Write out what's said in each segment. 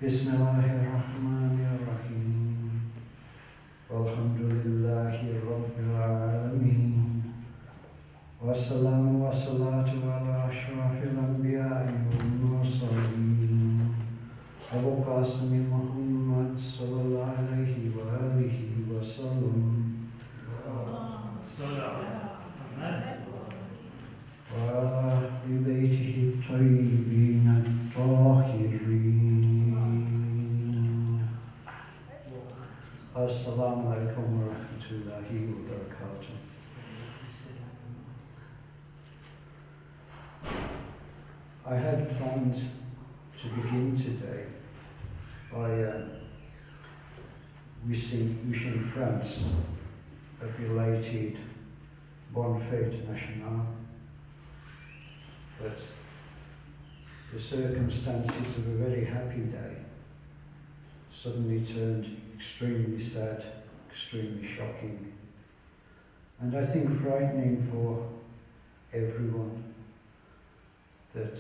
Bismillahirrahmanirrahim. Walhamdulillahi Rabbil Alameen. Wassalamu wassalatu ala ashrafil anbiya'i wal mursaleen. Abu Qasim Muhammad sallallahu alayhi wa alihi wa sallam. Wa ahli baytihi at-tayyibin at-tahirin. Assalamu alaikum wa rahmatullahi wa barakatuh. I had planned to begin today by wishing France a belated Bonne Fête Nationale, but the circumstances of a very happy day suddenly turned extremely sad, extremely shocking, and I think frightening for everyone, that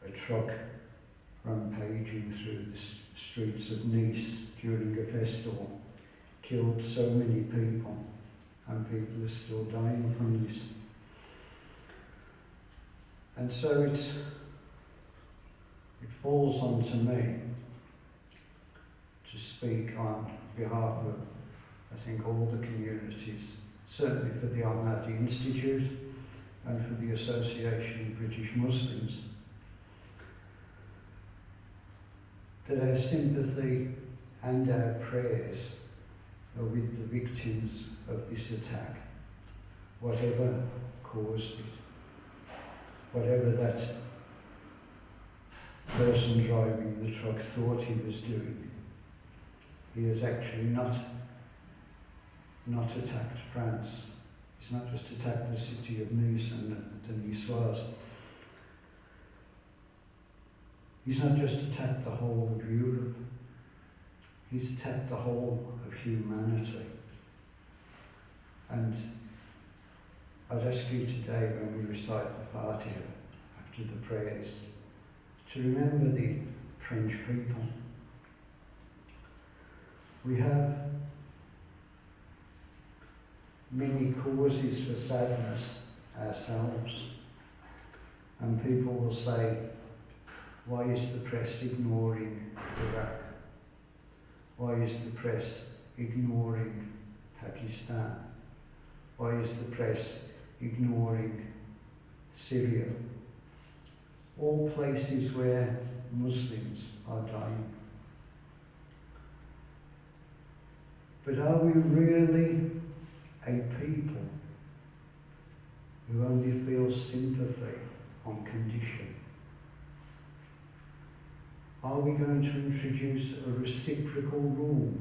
a truck rampaging through the streets of Nice during a festival killed so many people, and people are still dying from this. And so it falls onto me to speak on behalf of, I think, all the communities, certainly for the Al-Mahdi Institute and for the Association of British Muslims, that our sympathy and our prayers are with the victims of this attack, whatever caused it, whatever that person driving the truck thought he was doing. He has actually not attacked France. He's not just attacked the city of Nice and the Niçois. He's not just attacked the whole of Europe. He's attacked the whole of humanity. And I'd ask you today, when we recite the Fatiha after the prayers, to remember the French people. We have many causes for sadness ourselves, and people will say, why is the press ignoring Iraq? Why is the press ignoring Pakistan? Why is the press ignoring Syria? All places where Muslims are dying. But are we really a people who only feel sympathy on condition? Are we going to introduce a reciprocal rule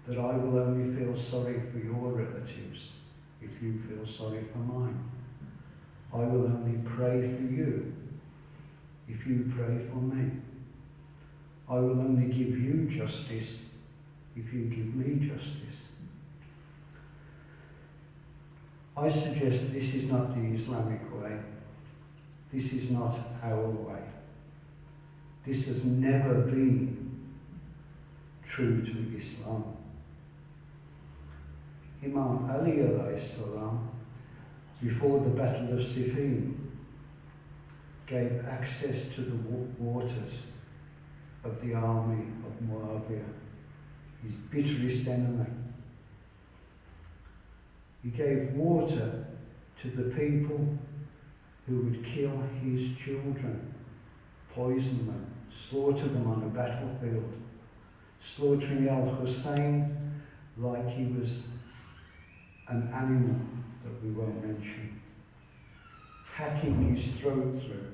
that I will only feel sorry for your relatives if you feel sorry for mine? I will only pray for you if you pray for me. I will only give you justice if you give me justice. I suggest this is not the Islamic way. This is not our way. This has never been true to Islam. Imam Ali alayhi salam, before the Battle of Siffin, gave access to the waters of the army of Muawiyah, his bitterest enemy. He gave water to the people who would kill his children, poison them, slaughter them on a battlefield, slaughtering Al-Hussein like he was an animal that we won't mention, hacking his throat through.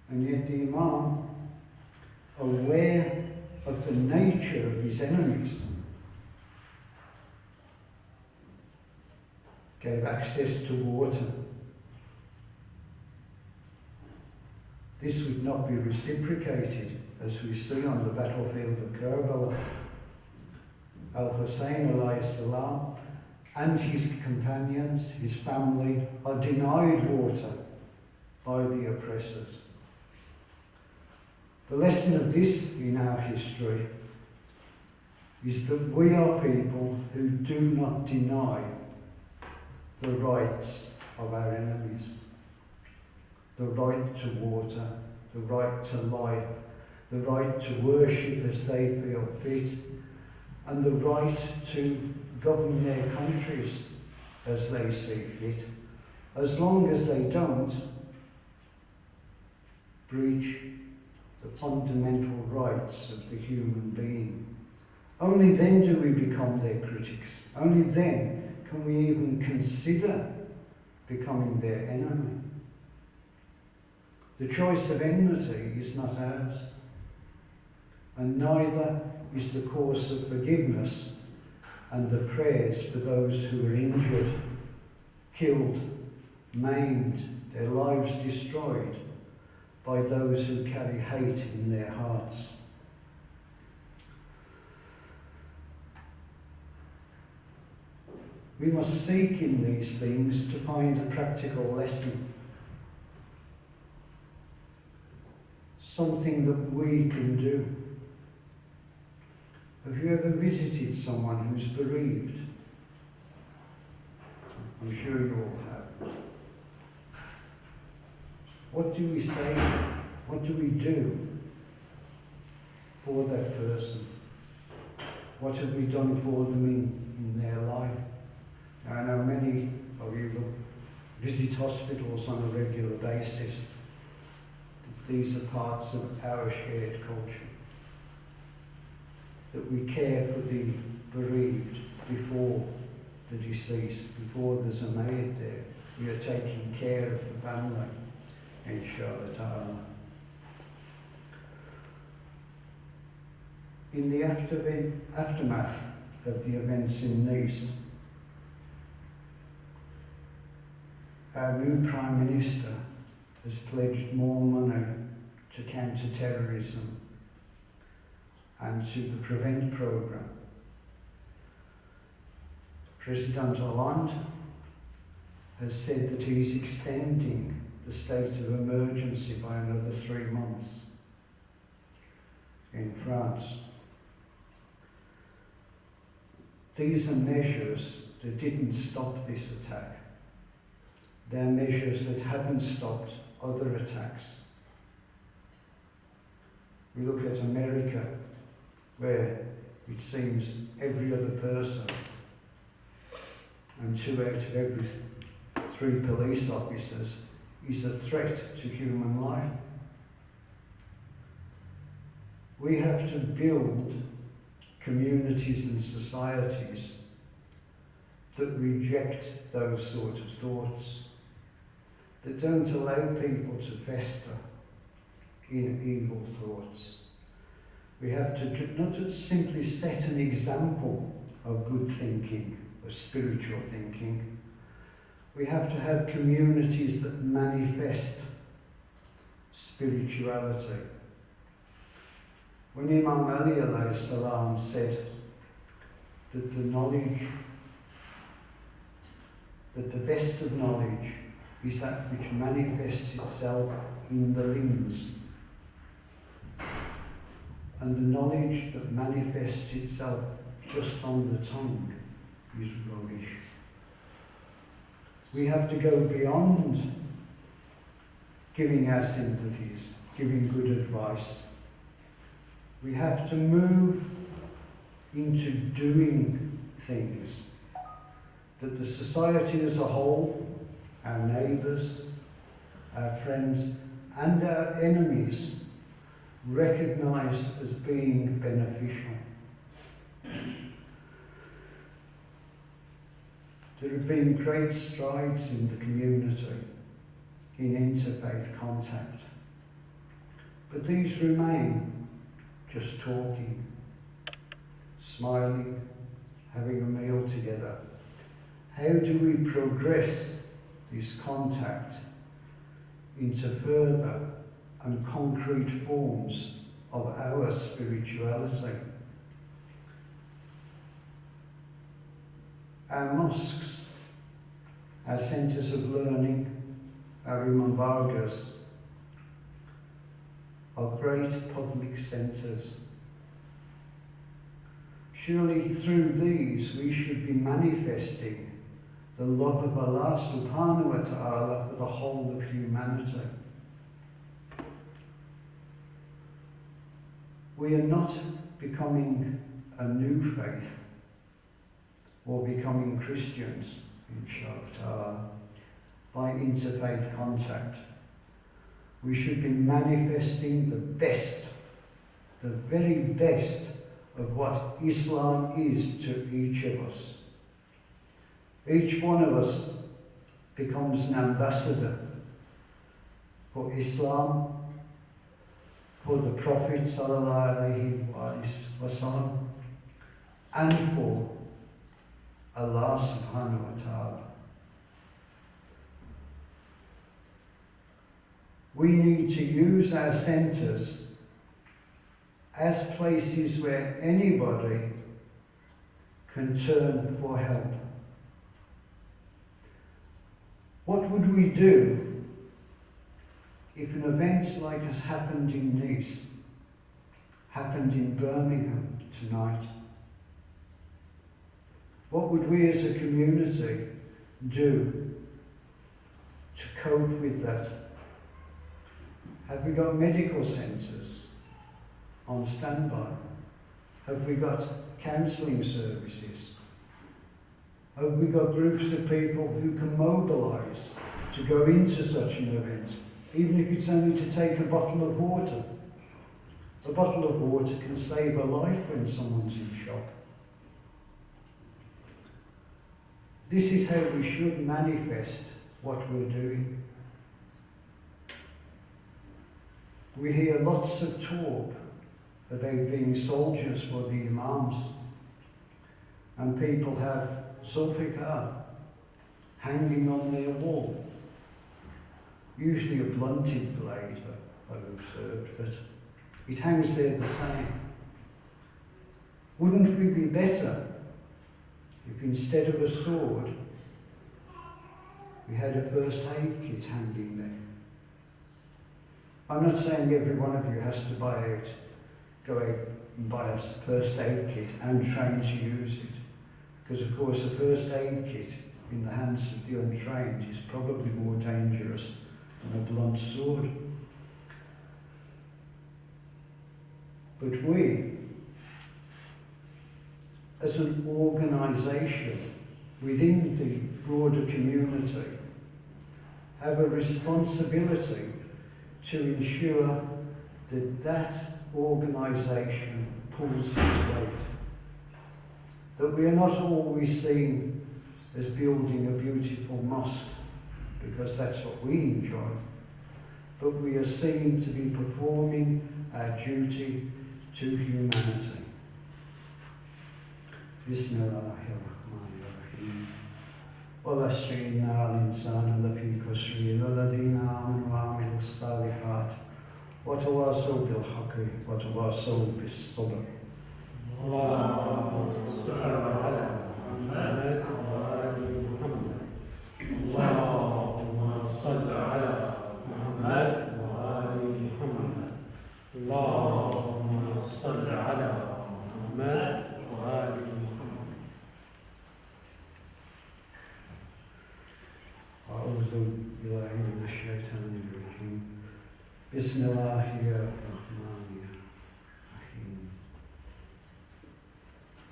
And yet the Imam, aware of the nature of his enemies, gave access to water. This would not be reciprocated, as we see on the battlefield of Karbala. Al-Hussein alayhi salam and his companions, his family, are denied water by the oppressors. The lesson of this in our history is that we are people who do not deny the rights of our enemies. The right to water, the right to life, the right to worship as they feel fit, and the right to govern their countries as they see fit, as long as they don't breach the fundamental rights of the human being. Only then do we become their critics. Only then can we even consider becoming their enemy. The choice of enmity is not ours, and neither is the course of forgiveness and the prayers for those who are injured, killed, maimed, their lives destroyed by those who carry hate in their hearts. We must seek in these things to find a practical lesson, something that we can do. Have you ever visited someone who's bereaved? I'm sure you all have. What do we say? What do we do for that person? What have we done for them in their life? Now, I know many of you visit hospitals on a regular basis. These are parts of our shared culture. That we care for the bereaved before the deceased, before there's a maid there. We are taking care of the family, inshallah. In the aftermath of the events in Nice, our new Prime Minister has pledged more money to counter terrorism and to the Prevent programme. President Hollande has said that he's extending the state of emergency by another 3 months in France. These are measures that didn't stop this attack. They're measures that haven't stopped other attacks. We look at America, where it seems every other person and 2 out of every 3 police officers is a threat to human life. We have to build communities and societies that reject those sort of thoughts, that don't allow people to fester in evil thoughts. We have to not just simply set an example of good thinking, of spiritual thinking. We have to have communities that manifest spirituality. When Imam Ali alayhi salam said that the best of knowledge is that which manifests itself in the limbs, and the knowledge that manifests itself just on the tongue is rubbish. We have to go beyond giving our sympathies, giving good advice. We have to move into doing things that the society as a whole, our neighbours, our friends, and our enemies recognise as being beneficial. There have been great strides in the community in interfaith contact, but these remain just talking, smiling, having a meal together. How do we progress this contact into further and concrete forms of our spirituality? Our mosques, our centres of learning, our imam bargas are great public centres. Surely through these we should be manifesting the love of Allah subhanahu wa ta'ala for the whole of humanity. We are not becoming a new faith or becoming Christians, inshallah, by interfaith contact. We should be manifesting the best, the very best of what Islam is to each of us. Each one of us becomes an ambassador for Islam, for the Prophet sallallahu alaihi wasallam, and for Allah subhanahu wa ta'ala. We need to use our centres as places where anybody can turn for help. What would we do if an event like has happened in Nice, happened in Birmingham tonight? What would we as a community do to cope with that? Have we got medical centres on standby? Have we got counselling services? Have we got groups of people who can mobilise to go into such an event, even if it's only to take a bottle of water? A bottle of water can save a life when someone's in shock. This is how we should manifest what we're doing. We hear lots of talk about being soldiers for the Imams, and people have Zulfikar hanging on their wall, usually a blunted blade, I've observed, but it hangs there the same. Wouldn't we be better if instead of a sword we had a first aid kit hanging there? I'm not saying every one of you has to go out and buy a first aid kit and train to use it. Because of course a first aid kit in the hands of the untrained is probably more dangerous than a blunt sword. But we, as an organisation within the broader community, have a responsibility to ensure that that organisation pulls its weight. That we are not always seen as building a beautiful mosque, because that's what we enjoy, but we are seen to be performing our duty to humanity. Bismillahirrahmanirrahim. وَالْعَصْرِ إِنَّ الْإِنسَانَ لَفِي خُسْرٍ إِلَّا الَّذِينَ آمَنُوا وَعَمِلُوا الصَّالِحَاتِ وَتَوَاصَوْا بِالْحَقِّ وَتَوَاصَوْا بِالصَّبْرِ. اللهم صل على محمد وآل محمد. اللهم صل على محمد وآل محمد. اللهم صل على محمد وآل محمد. أعوذ بالله من الشيطان الرجيم. بسم الله الرحمن الرحيم.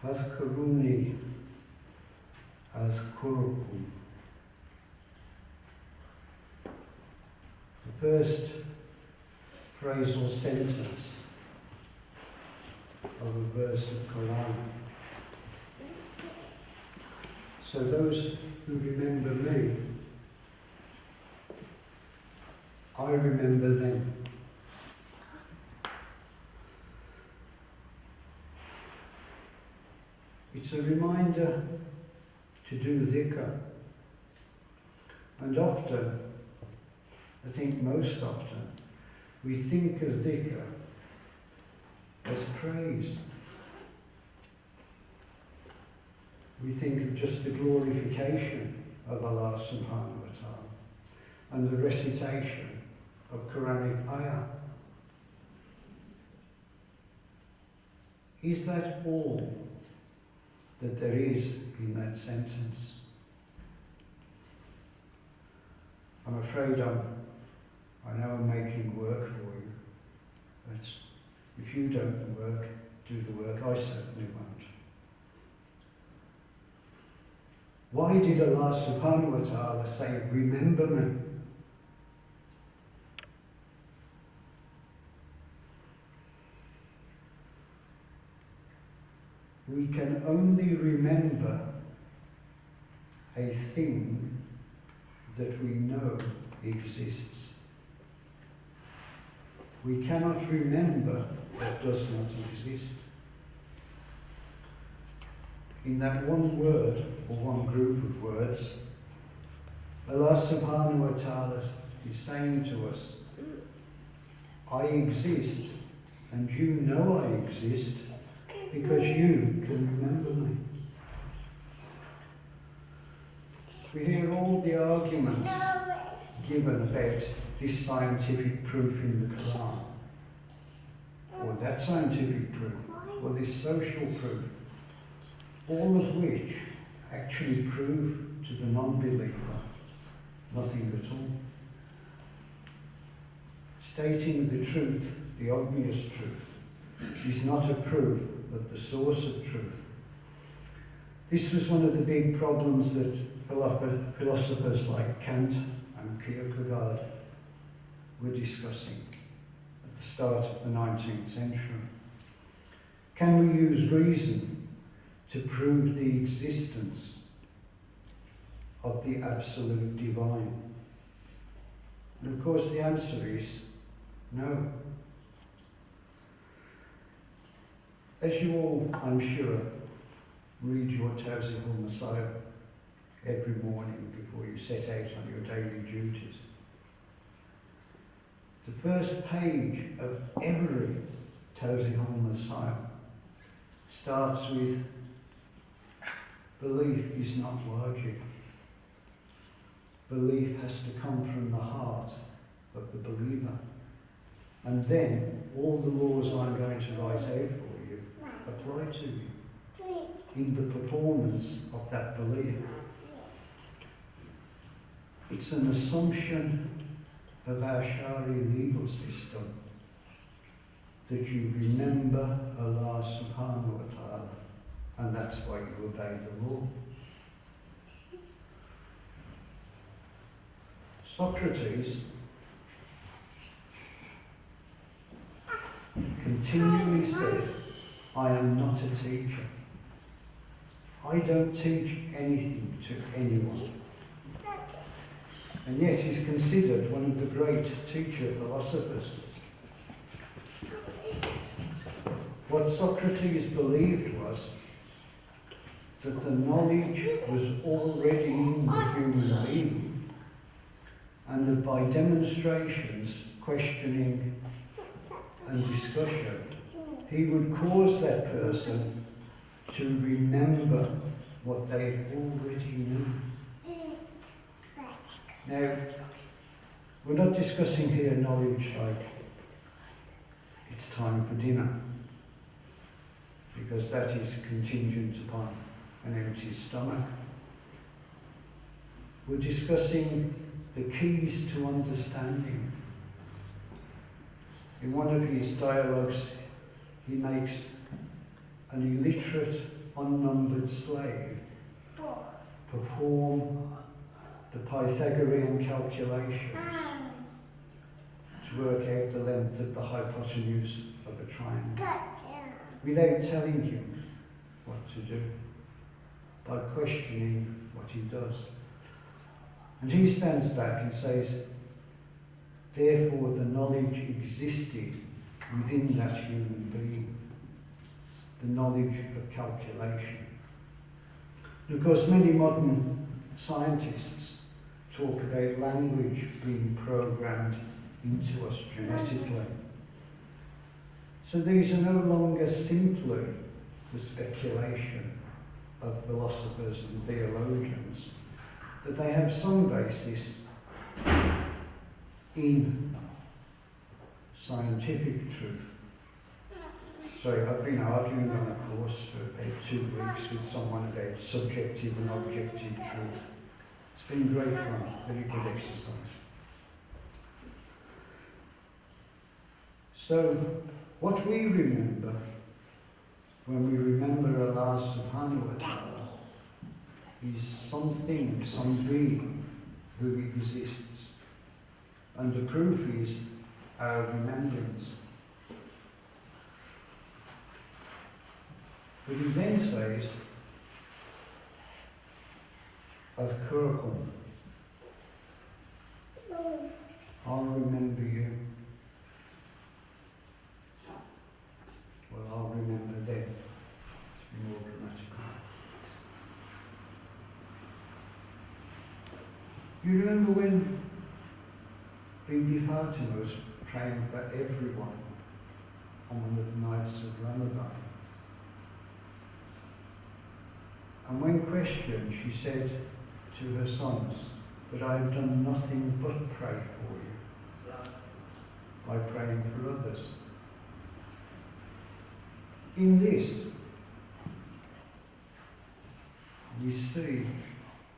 فاذكروني أذكركم. The first phrasal sentence of a verse of Quran. So those who remember me, I remember them. It's a reminder to do dhikr. And often, I think most often, we think of dhikr as praise. We think of just the glorification of Allah subhanahu wa ta'ala and the recitation of Quranic ayah. Is that all that there is in that sentence? I'm afraid I know I'm making work for you, but if you don't do the work, I certainly won't. Why did Allah subhanahu wa ta'ala say, remember me? We can only remember a thing that we know exists. We cannot remember what does not exist. In that one word, or one group of words, Allah subhanahu wa ta'ala is saying to us, I exist, and you know I exist, because you can remember me. We hear all the arguments given about this scientific proof in the Quran, or that scientific proof, or this social proof, all of which actually prove to the non-believer nothing at all. Stating the truth, the obvious truth, is not a proof of the source of truth. This was one of the big problems that philosophers like Kant and Kierkegaard were discussing at the start of the 19th century. Can we use reason to prove the existence of the absolute divine? And of course the answer is no. As you all, I'm sure, read your Tawzih al-Messiah every morning before you set out on your daily duties, the first page of every Tawzih al-Messiah starts with, belief is not wajib. Belief has to come from the heart of the believer. And then all the laws I'm going to write out for you apply to you in the performance of that belief. It's an assumption of our Shari legal system that you remember Allah subhanahu wa ta'ala, and that's why you obey the law. Socrates continually said, I am not a teacher. I don't teach anything to anyone. And yet he's considered one of the great teacher philosophers. What Socrates believed was that the knowledge was already in the human being, and that by demonstrations, questioning and discussion, he would cause that person to remember what they already knew. Now, we're not discussing here knowledge like it's time for dinner, because that is contingent upon an empty stomach. We're discussing the keys to understanding. In one of his dialogues, he makes an illiterate, unnumbered slave perform the Pythagorean calculations to work out the length of the hypotenuse of a triangle, without telling him what to do, by questioning what he does. And he stands back and says, therefore the knowledge existed within that human being, the knowledge of calculation. And of course, many modern scientists talk about language being programmed into us genetically. So these are no longer simply the speculation of philosophers and theologians, that they have some basis in scientific truth. Sorry, I've been arguing on a course for about 2 weeks with someone about subjective and objective truth. It's been great fun, very good exercise. So, what we remember when we remember Allah subhanahu wa ta'ala is something, some being who exists. And the proof is our remembrance. But he then says, Adhkurakum, I'll remember you. Well, I'll remember them. To be more grammatical. You remember when Bibi Fatima was praying for everyone on one of the nights of Ramadan? And when questioned, she said to her sons that I have done nothing but pray for you by praying for others. In this, we see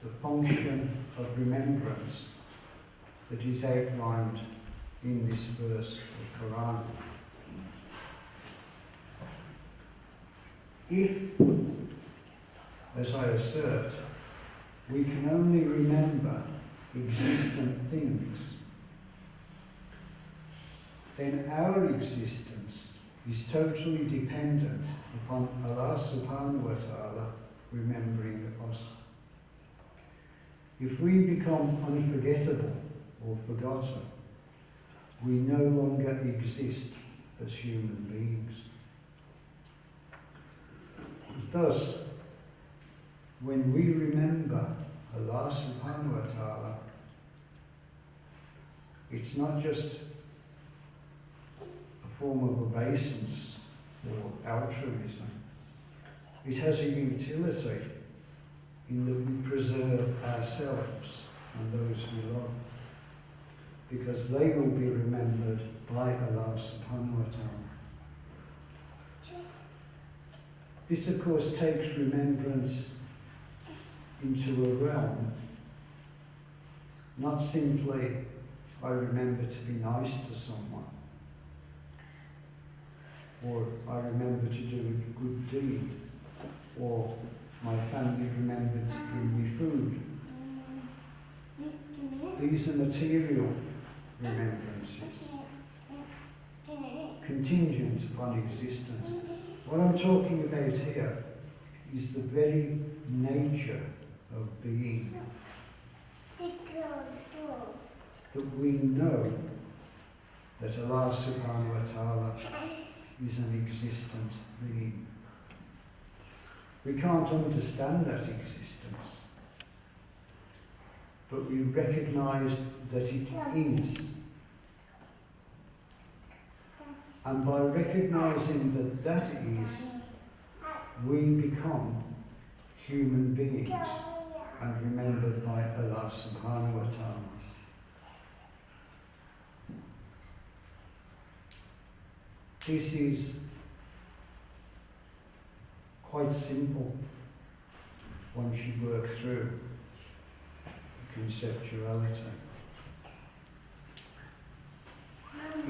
the function of remembrance that is outlined in this verse of the Quran. If, as I assert, we can only remember existent things, then our existence is totally dependent upon Allah subhanahu wa ta'ala remembering us. If we become unforgettable or forgotten, we no longer exist as human beings. Thus, when we remember Allah subhanahu wa ta'ala, it's not just a form of obeisance or altruism. It has a utility in that we preserve ourselves and those we love, because they will be remembered by Allah subhanahu wa ta'ala. This, of course, takes remembrance into a realm, not simply I remember to be nice to someone, or I remember to do a good deed, or my family remembered to bring me food. These are material remembrances, contingent upon existence. What I'm talking about here is the very nature of being. That we know that Allah subhanahu wa ta'ala is an existent being. We can't understand that existence, but we recognize that it is. And by recognizing that that is, we become human beings and remembered by Allah subhanahu wa ta'ala. This is quite simple once you work through the conceptuality.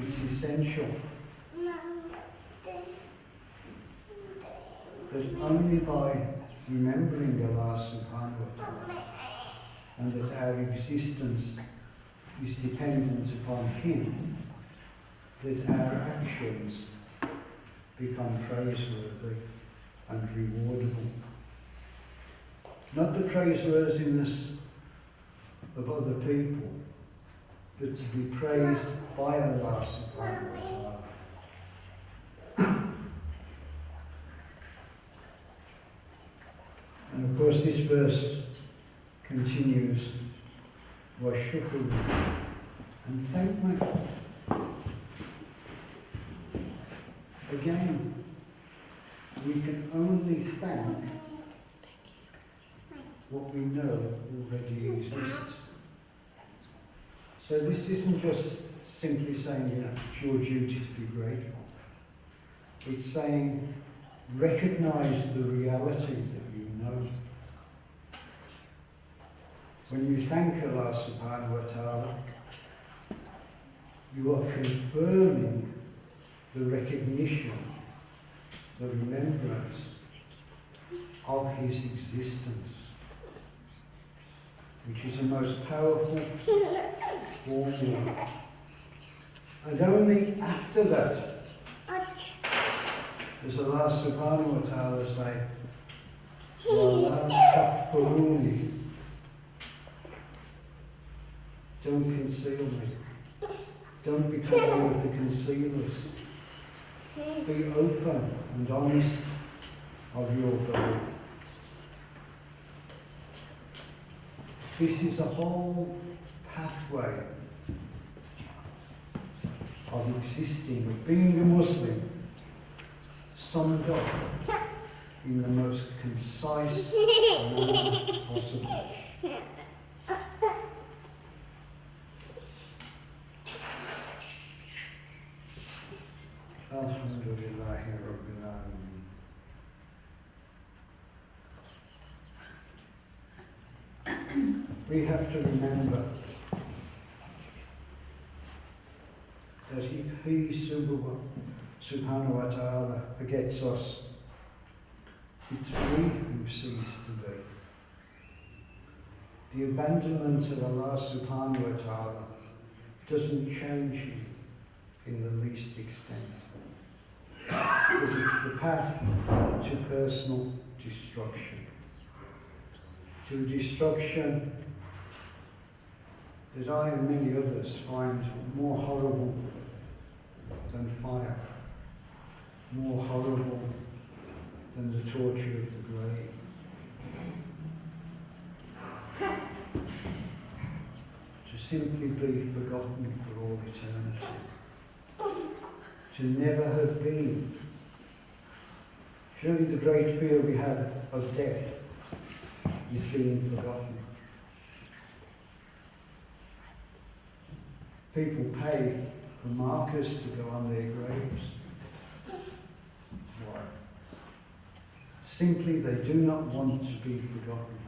It's essential that only by remembering Allah subhanahu wa ta'ala and that our existence is dependent upon Him, that our actions become praiseworthy and rewardable. Not the praiseworthiness of other people, but to be praised by Allah subhanahu wa ta'ala. And of course this verse continues, وَالشُّكْرُ, and thank me. Again, we can only thank what we know already exists. So this isn't just simply saying, it's your duty to be grateful. It's saying, recognize the reality that you know. When you thank Allah subhanahu wa ta'ala, you are confirming the recognition, the remembrance of His existence, which is the most powerful formula. And only after that does Allah subhanahu wa ta'ala say, وَلَا تَكْفُرُونِي, don't conceal me. Don't become one of the concealers. Be open and honest of your belief. This is a whole pathway of existing, of being a Muslim, summed up in the most concise manner possible. Alhamdulillahi Rabbil Alameen. We have to remember that if He subhanahu wa ta'ala forgets us, it's we who cease to be. The abandonment of Allah subhanahu wa ta'ala doesn't change Him in the least extent. But it's the path to personal destruction. To destruction that I and many others find more horrible than fire, more horrible than the torture of the grave. To simply be forgotten for all eternity. To never have been. Surely the great fear we have of death is being forgotten. People pay for markers to go on their graves. Why? Simply they do not want to be forgotten.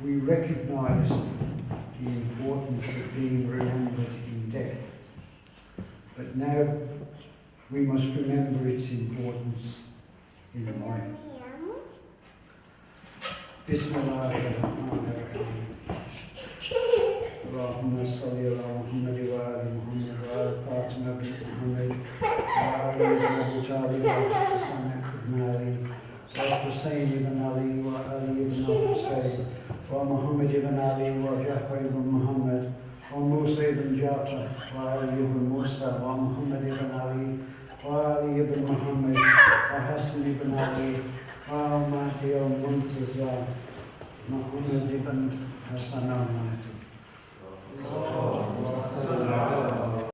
We recognise the importance of being remembered in death, but now we must remember its importance in life. Bismillahirrahmanirrahim. Allahumma salli ala Muhammad wa ali Muhammad wa ala Fatima bint Muhammad wa ala Abu Talib wa Hassan ibn Ali wa Hussein ibn Ali wa Ali ibn Hussein wa Muhammad ibn Ali wa Ja'far ibn Muhammad wa Musa ibn Ja'far wa Ali ibn Musa wa Muhammad ibn Ali wa Ali ibn Muhammad wa Hassan ibn Ali wa Al-Mahdi Institute Muhammad ibn Hassan Al-Mahdi.